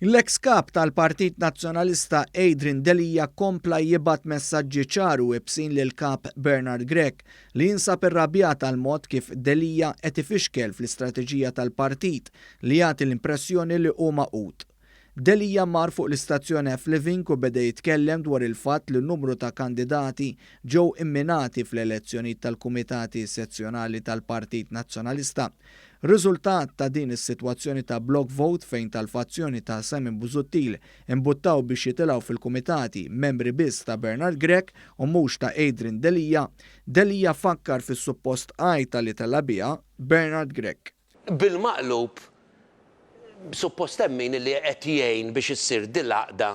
L-ex kap tal-Partit Nazzjonalista Adrian Delija kompla jibat messaġġi ċaru ebsin lil kap Bernard Grech li jinsab irrabjat għal mod kif Delija qed ifixkel fl-istrateġija tal-partit li jagħti l-impressjoni li hu maqut. Delija mar fuq l-istazzjon F-Living u beda jitkellem dwar il-fatt li n-numru ta' kandidati ġew imminati fl-elezzjonijiet tal-Kumitati Sezzjonali tal-Partit Nazzjonalista. Riżultat ta' din is-sitwazzjoni ta' block vote fejn tal-fazzjoni ta' Simon Busuttil imbuttaw biex jitilgħu fil-kumitati membri biss ta' Bernard Grech u mhux ta' Adrian Delija, Delija fakkar fis-suppost għajta li tela biha Bernard Grech. Bil-maqlub suppost min li qed jgħin biex issir din l-għaqda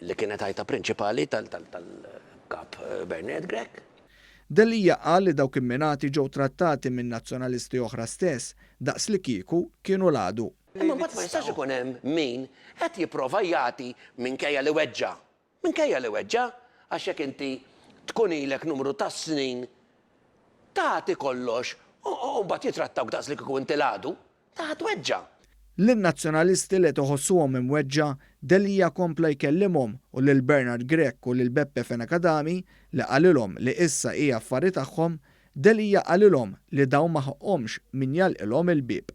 li kienet għajta prinċipali tal-kap Bernard Grech. Delija qal li dawk imminati ġew trattati minn nazzjonalisti oħra stess daqs li kieku kienu l-għadu. Imma mbagħad ma jistax ikun hemm min qed jipprova jagħti minkejja li weġġa. Minkejja li weġġa għax jekk inti tkun ilek numru ta' snin tagħti kollox u mbagħad jitrattawk daqs li kieku inti l-għadu, taħt weġġa. Lin-nazzjonalisti li toħossuhom imweġġa Delija kompla jkellimhom u lil Bernard Grech u lil Beppe Fenakadami li qalilhom li issa hija affarijiet tagħhom, Delija qalilhom li dawn ma ħaqhomx min jalqilhom il-bieb.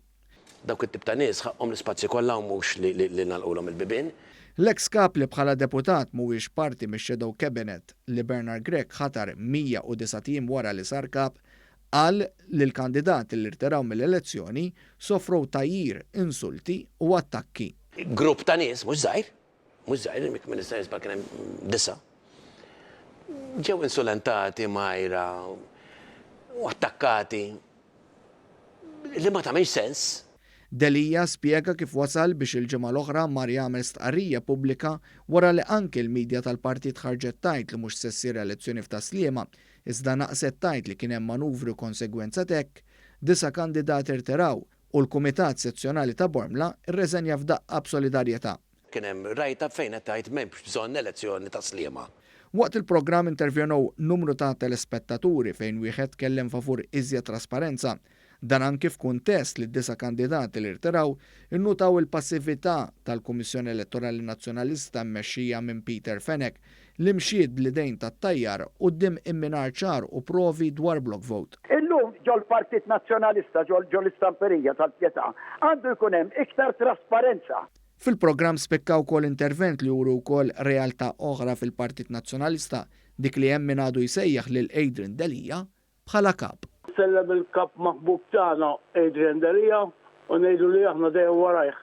Dawk it-tip ta' nies ħaqhom l-ispazji kollha u mhux li nagħlqulhom il-bibien. L-ex kap li bħala deputat mhuwiex parti mix-shadow cabinet li Bernard Grech ħatar 109 tim wara li sar kap, qal li l-kandidati li rtiraw mill-elezzjoni sofrow tajjir, insulti u attakki. Grupp ta' nies mhux żgħir, minn nisba kien hemm 9. Ġew insulentati Majra u attakkati li ma tagħmilx sens. Delija spjega kif wasal biex il-ġimgħa l-oħra mar jagħmel stqarrija pubblika wara li anke l-midja tal-partit ħarġet tajt li mhux se ssir elezzjoni f'Taslima, iżda naqset tajt li kien hemm manuvru konsegwenza hekk, 9 kandidati rtiraw u l-Kumitat Sezzjonali ta' Bormla rreżenja f'daqqa b'solidarjetà. Kien hemm rajta fejn qed tgħid m'hemmx bżonn elezzjoni ta' Sliema. Waqt il-programm intervjenew numru ta' telespettaturi fejn wieħed kellem favur iżjed trasparenza. Dan anke f'kuntest li d-9 kandidati li rtiraw innutaw il-passività tal-Kummissjoni Elettorali Nazzjonalista mmexxija minn Peter Fenek li mxiet bl-idejn tat-tajjar quddiem imminar ċar u provi dwar block vote. Illum ġol Partit Nazzjonalista ġol l-istamperija tal-Pjetà għandu jkun hemm iktar trasparenza. Fil-programm spekkaw kol intervent li juru wkoll realtà oħra fil-Partit Nazzjonalista dik li hemm min għadu jsejjaħ lil Adrian Delija bħala kap. Sellem il-kap maħbub tagħna Adrian Delija u ngħidu li aħna dejjem warajh.